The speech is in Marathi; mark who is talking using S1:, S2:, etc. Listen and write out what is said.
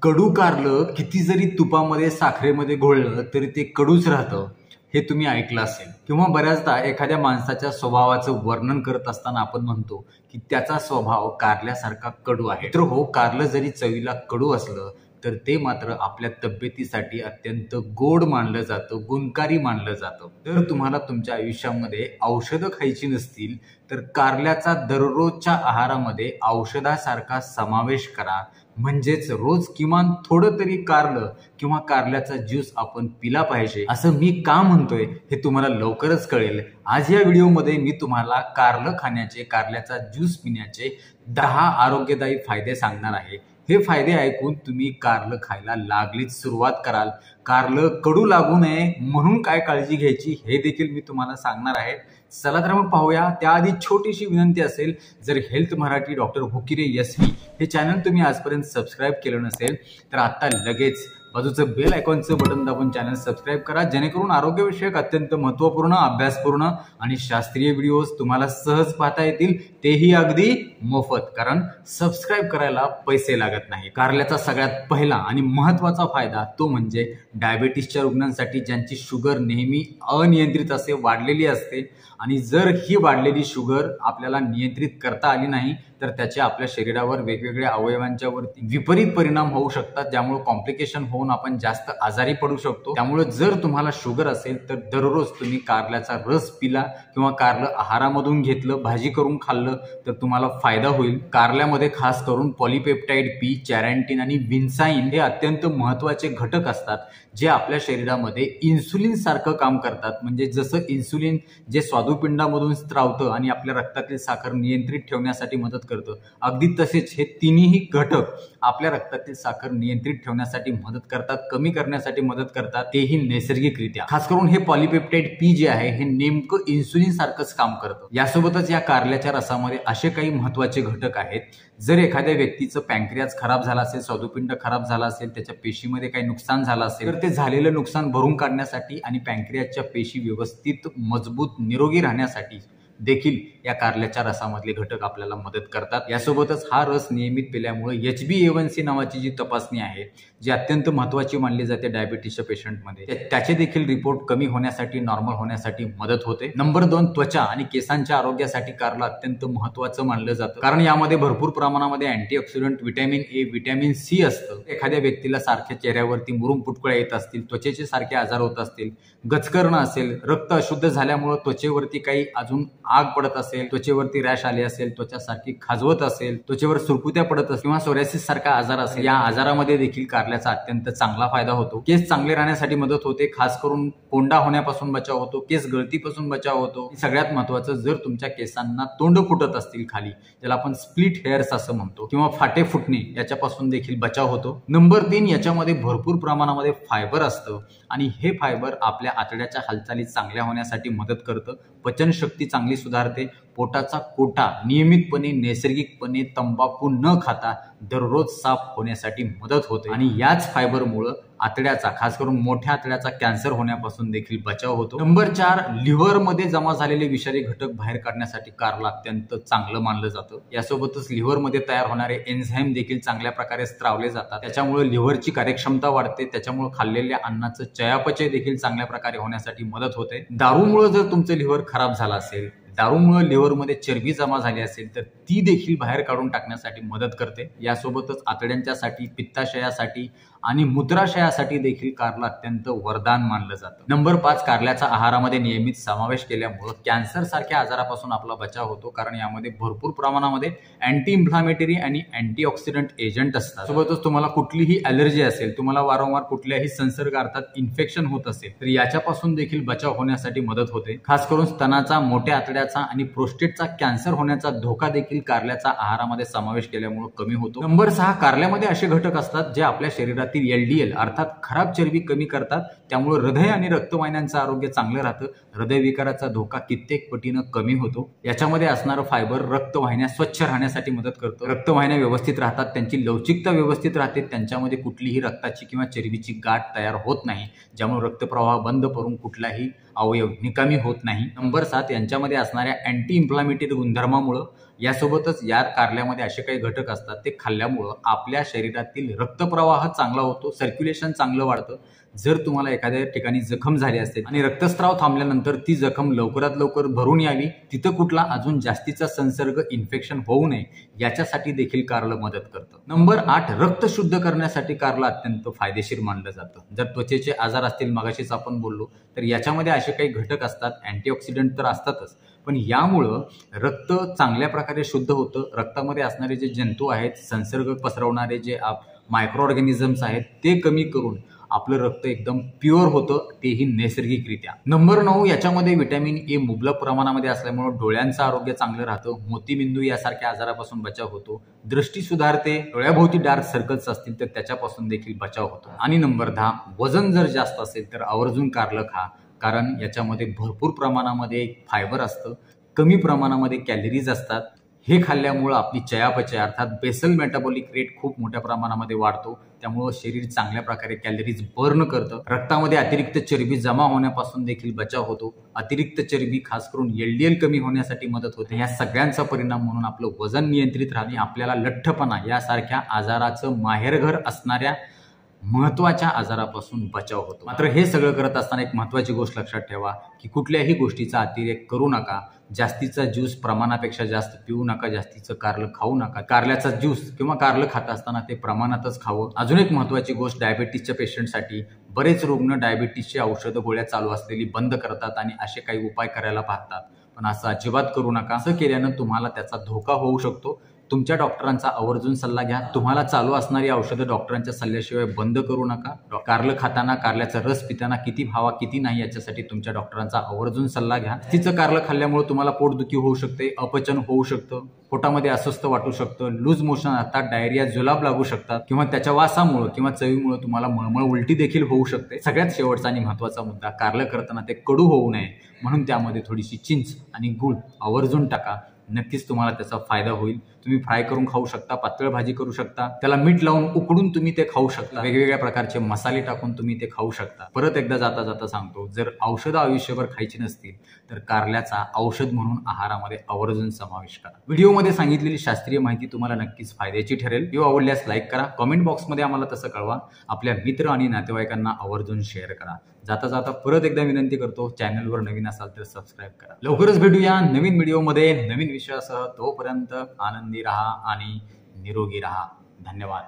S1: कडू कारलं किती जरी तुपामध्ये साखरेमध्ये घोळलं तरी ते कडूच राहतं हे तुम्ही ऐकलं असेल। किंवा बऱ्याचदा एखाद्या माणसाच्या स्वभावाचं वर्णन करत असताना आपण म्हणतो की त्याचा स्वभाव कारल्यासारखा कडू आहे। तर हो, कारलं जरी चवीला कडू असलं तर ते मात्र आपल्या तब्येतीसाठी अत्यंत गोड मानलं जातं, गुणकारी मानलं जातं। जर तुम्हाला तुमच्या आयुष्यामध्ये औषधं खायची नसतील तर कारल्याचा दररोजच्या आहारामध्ये औषधासारखा समावेश करा। म्हणजेच रोज किमान थोडं तरी कारलं किंवा कारल्याचा ज्यूस आपण पिला पाहिजे। असं मी का म्हणतोय हे तुम्हाला लवकरच कळेल। आज या व्हिडिओमध्ये मी तुम्हाला कारलं खाण्याचे, कारल्याचा ज्यूस पिण्याचे 10 आरोग्यदायी फायदे सांगणार आहे। हे फायदे ऐकून तुम्ही कारलं खायला लागलीच सुरुवात कराल। कारलं कडू लागू नये म्हणून काय काळजी घ्यायची हे देखील मी तुम्हाला सांगणार आहे। चला तर मग पाहूया। त्याआधी छोटीशी विनंती असेल, जर हेल्थ मराठी डॉक्टर हुकिरे यसवी हे चॅनल तुम्ही आजपर्यंत सबस्क्राईब केलं नसेल तर आता लगेच बाजूचं बेल आयकॉनचं बटन दाबून चॅनल सबस्क्राईब करा, जेणेकरून आरोग्यविषयक अत्यंत महत्त्वपूर्ण, अभ्यासपूर्ण आणि शास्त्रीय व्हिडिओज तुम्हाला सहज पाहता येतील, तेही अगदी मोफत। कारण सबस्क्राईब करायला पैसे लागत नाही। कारल्याचा सगळ्यात पहिला आणि महत्त्वाचा फायदा तो म्हणजे डायबिटीसच्या रुग्णांसाठी ज्यांची शुगर नेहमी अनियंत्रित असे, वाढलेली असते, आणि जर ही वाढलेली शुगर आपल्याला नियंत्रित करता आली नाही तर त्याचे आपल्या शरीरावर वेगवेगळ्या अवयवांच्या वरती विपरीत परिणाम होऊ शकतात, ज्यामुळे कॉम्प्लिकेशन होऊन आपण जास्त आजारी पडू शकतो। त्यामुळे जर तुम्हाला शुगर असेल तर दररोज तुम्ही कारल्याचा रस पिला किंवा कारलं आहारामधून घेतलं, भाजी करून खाल्लं तर तुम्हाला फायदा होईल। कारल्यामध्ये खास करून पॉलिपेप्टाइड बी, चॅरॅन्टिन आणि विन्साइन हे अत्यंत महत्त्वाचे घटक असतात, जे आपल्या शरीरामध्ये इन्सुलिन सारखं काम करतात। म्हणजे जसं इन्सुलिन जे स्वादुपिंडामधून स्त्रावतं आणि आपल्या रक्तातील साखर नियंत्रित ठेवण्यासाठी मदत करतं, अगदी तसेच हे तिन्ही घटक आपल्या रक्तातील साखर नियंत्रित ठेवण्यासाठी मदत करतात, कमी करण्यासाठी मदत करतात, तेही नैसर्गिकरित्या। खास करून हे पॉलिपेप्टाइड पी जे आहे हे नेमकं इन्सुलिन सारखंच काम करतं। यासोबतच या कारल्याच्या रसामध्ये असे काही महत्त्वाचे घटक आहेत, जर एखाद्या व्यक्तीचं पॅन्क्रियाज खराब झाला असेल, स्वादुपिंड खराब झाला असेल, त्याच्या पेशीमध्ये काही नुकसान झालं असेल तर ते झालेलं नुकसान भरून काढण्यासाठी आणि पॅन्क्रियाजच्या पेशी व्यवस्थित, मजबूत, निरोगी राहण्यासाठी देखील या कारल्याच्या रसामधले घटक आपल्याला मदत करतात। यासोबतच हा रस नियमित पिल्यामुळे HbA1c नावाची जी तपासणी आहे, जी अत्यंत महत्त्वाची मानली जाते डायबिटीसच्या पेशंटमध्ये, त्याचे देखील रिपोर्ट कमी होण्यासाठी, नॉर्मल होण्यासाठी मदत होते। नंबर 2, त्वचा आणि केसांच्या आरोग्यासाठी कारलं अत्यंत महत्त्वाचं मानलं जातं, कारण यामध्ये भरपूर प्रमाणामध्ये antioxidant, vitamin A, vitamin C असतं। एखाद्या व्यक्तीला सारख्या चेहऱ्यावरती मुरुम पुटकुळ्या येत असतील, त्वचेचे सारखे आजार होत असतील, गचकरणं असेल, रक्त अशुद्ध झाल्यामुळे त्वचेवरती काही अजून आग पडत असेल, त्वचेवरती रॅश आले असेल, त्वचा सारखी खाजवत असेल, त्वचेवर सुरकुत्या पडत असेल किंवा सोरायसिस सारखा आजार असेल, या आजारामध्ये देखील कारल्याचा अत्यंत चांगला फायदा होतो। केस चांगले राहण्यासाठी मदत होते, खास करून कोंडा होण्यापासून बचाव होतो, केस गळतीपासून बचाव होतो। सगळ्यात महत्त्वाचं, जर तुमच्या केसांना तोंड फुटत असतील खाली, ज्याला आपण स्प्लिट हेअर्स असं म्हणतो, किंवा फाटे फुटणे, याच्यापासून देखील बचाव होतो। नंबर 3, याच्यामध्ये भरपूर प्रमाणामध्ये फायबर असतं आणि हे फायबर आपल्या आतड्याच्या हालचाली चांगल्या होण्यासाठी मदत करतं, पचनशक्ती चांगली सुधारते, पोटाचा कोटा नियमितपणे, नैसर्गिकपणे तंबाखू न खाता दररोज साफ होण्यासाठी मदत होते आणि याच फायबरमुळे आतड्याचा, खास करून मोठ्या आतड्याचा कॅन्सर होण्यापासून देखील बचाव होतो। नंबर 4, लिव्हरमध्ये जमा झालेले विषारी घटक बाहेर काढण्यासाठी कारलं अत्यंत चांगलं मानलं जातं। यासोबतच लिव्हरमध्ये तयार होणारे एन्झाईम देखील चांगल्या प्रकारे स्त्रावले जातात, त्याच्यामुळे लिव्हरची कार्यक्षमता वाढते, त्याच्यामुळे खाल्लेल्या अन्नाचं चयापचय देखील चांगल्या प्रकारे होण्यासाठी मदत होते। दारूमुळे जर तुमचं लिव्हर खराब झालं असेल, दारूमुळे लिव्हरमध्ये चरबी जमा झाली असेल तर ती देखील बाहेर काढून टाकण्यासाठी मदत करते। यासोबतच आतड्यांच्यासाठी, पित्ताशयासाठी आणि मूत्राशयासाठी देखील कारलं अत्यंत वरदान मानलं जातं। नंबर 5, कारल्याचा आहारामध्ये नियमित समावेश केल्यामुळे कॅन्सर सारख्या आजारापासून आपला बचाव होतो, कारण यामध्ये भरपूर प्रमाणामध्ये अँटी इन्फ्लामेटरी आणि अँटीऑक्सिडंट एजंट असतात। सोबतच तुम्हाला कुठलीही ॲलर्जी असेल, तुम्हाला वारंवार कुठल्याही संसर्ग अर्थात इन्फेक्शन होत असेल तर याच्यापासून देखील बचाव होण्यासाठी मदत होते। खास करून स्तनाचा, मोठ्या आतड्याचा आणि प्रोस्टेटचा कॅन्सर होण्याचा धोका देखील कारल्याचा आहारामध्ये समावेश केल्यामुळे कमी होतो। नंबर 6, कारल्यामध्ये असे घटक असतात जे आपल्या शरीरातील LDL अर्थात खराब चरबी कमी करतात, त्यामुळे हृदय आणि रक्तवाहिन्यांचं आरोग्य चांगलं राहतं, हृदयविकाराचा धोका कित्येक पटीनं कमी होतो। याच्यामध्ये असणारं फायबर रक्तवाहिन्या स्वच्छ राहण्यासाठी मदत करतं, रक्तवाहिन्या व्यवस्थित राहतात, त्यांची लवचिकता व्यवस्थित राहते, त्यांच्यामध्ये कुठलीही रक्ताची किंवा चरबीची गाठ तयार होत नाही, ज्यामुळे रक्तप्रवाह बंद पडून कुठलाही अवयव निकामी होत नाही। नंबर 7, यांच्यामध्ये असणाऱ्या अँटी इन्फ्लामेटरी गुणधर्मामुळे यासोबतच या कारल्यामध्ये असे काही घटक असतात ते खाल्ल्यामुळं आपल्या शरीरातील रक्तप्रवाह चांगला होतो, सर्क्युलेशन चांगलं वाढतं. जर तुम्हाला एखाद्या ठिकाणी जखम झाली असेल आणि रक्तस्राव थांबल्यानंतर ती जखम लवकरात लवकर भरून यावी, तिथं कुठला अजून जास्तीचा संसर्ग इन्फेक्शन होऊ नये याच्यासाठी देखील कारलं मदत करतं. नंबर 8, रक्त शुद्ध करण्यासाठी कारलं अत्यंत फायदेशीर मानलं जातं. जर त्वचेचे आजार असतील, मगाशीच आपण बोललो, तर याच्यामध्ये असे काही घटक असतात, अँटीऑक्सिडंट तर असतातच, पण यामुळं रक्त चांगल्या प्रकारे शुद्ध होतं. रक्तामध्ये असणारे जे जंतू आहेत, संसर्ग पसरवणारे जे मायक्रो ऑर्गॅनिझम्स आहेत, ते कमी करून आपलं रक्त एकदम प्युअर होतं, तेही नैसर्गिकरित्या. नंबर 9, याच्यामध्ये व्हिटॅमिन ए मुबलक प्रमाणामध्ये असल्यामुळे डोळ्यांचं आरोग्य चांगलं राहतं, मोतीबिंदू यासारख्या आजारापासून बचाव होतो, दृष्टी सुधारते, डोळ्याभोवती डार्क सर्कल्स असतील तर त्याच्यापासून देखील बचाव होतो. आणि नंबर 10, वजन जर जास्त असेल तर आवर्जून कारलं खा, कारण याच्यामध्ये भरपूर प्रमाणामध्ये फायबर असतं, कमी प्रमाणामध्ये कॅलरीज असतात. हे खाल्ल्यामुळं आपली चयापचय अर्थात बेसल मेटाबॉलिक रेट खूप मोठ्या प्रमाणामध्ये वाढतो, त्यामुळं शरीर चांगल्या प्रकारे कॅलरीज बर्न करतं. रक्तामध्ये अतिरिक्त चरबी जमा होण्यापासून देखील बचाव होतो. अतिरिक्त चरबी खास करून LDL कमी होण्यासाठी मदत होते. या सगळ्यांचा परिणाम म्हणून आपलं वजन नियंत्रित राहणे, आपल्याला लठ्ठपणा यासारख्या आजाराचं माहेरघर असणाऱ्या महत्वाच्या आजारापासून बचाव होतो. मात्र हे सगळं करत असताना एक महत्वाची गोष्ट लक्षात ठेवा की कुठल्याही गोष्टीचा अतिरेक करू नका. जास्तीचा ज्यूस प्रमाणापेक्षा जास्त पिऊ नका, जास्तीचं कारलं खाऊ नका. कारल्याचा ज्यूस किंवा कारलं खात असताना ते प्रमाणातच खावं. अजून एक महत्वाची गोष्ट, डायबिटीसच्या पेशंटसाठी बरेच रुग्ण डायबिटीसची औषधं गोळ्या चालू असलेली बंद करतात आणि असे काही उपाय करायला पाहतात, पण असं अजिबात करू नका. असं केल्यानं तुम्हाला त्याचा धोका होऊ शकतो. तुमच्या डॉक्टरांचा आवर्जून सल्ला घ्या. तुम्हाला चालू असणारी औषधं डॉक्टरांच्या सल्ल्याशिवाय बंद करू नका. कारलं खाताना, कारल्याचा रस पिताना किती खावा किती नाही याच्यासाठी तुमच्या डॉक्टरांचा आवर्जून सल्ला घ्या. तिचं कारलं खाल्ल्यामुळे तुम्हाला पोटदुखी होऊ शकते, अपचन होऊ शकतं, पोटामध्ये अस्वस्थ वाटू शकतं, लूज मोशन अर्थात डायरिया, जुलाब लागू शकतात किंवा त्याच्या वासामुळे किंवा चवीमुळे तुम्हाला मळमळ, उलटी देखील होऊ शकते. सगळ्यात शेवटचा आणि महत्वाचा मुद्दा, कारलं करताना ते कडू होऊ नये म्हणून त्यामध्ये थोडीशी चिंच आणि गूळ आवर्जून टाका. नक्कीच तुम्हाला त्याचा फायदा होईल. तुम्ही फ्राय करून खाऊ शकता, पातळ भाजी करू शकता, त्याला मीठ लावून उकडून तुम्ही ते खाऊ शकता, वेगवेगळ्या प्रकारचे मसाले टाकून तुम्ही ते खाऊ शकता. परत एकदा जाता जाता सांगतो, जर औषधं आयुष्यभर खायची नसतील तर कारल्याचा औषध म्हणून आहारामध्ये आवर्जून समावेश करा. व्हिडिओमध्ये सांगितलेली शास्त्रीय माहिती तुम्हाला नक्कीच फायद्याची ठरेल. व्हिडिओ आवडल्यास लाईक करा, कमेंट बॉक्समध्ये आम्हाला तसं कळवा, आपल्या मित्र आणि नातेवाईकांना आवर्जून शेअर करा. जाता जाता परत एकदा विनंती करतो, चॅनलवर नवीन असाल तर सबस्क्राईब करा. लवकरच भेटूया नवीन व्हिडिओमध्ये नवीन विषयासह. तोपर्यंत आनंदी राहा आणि निरोगी राहा. धन्यवाद.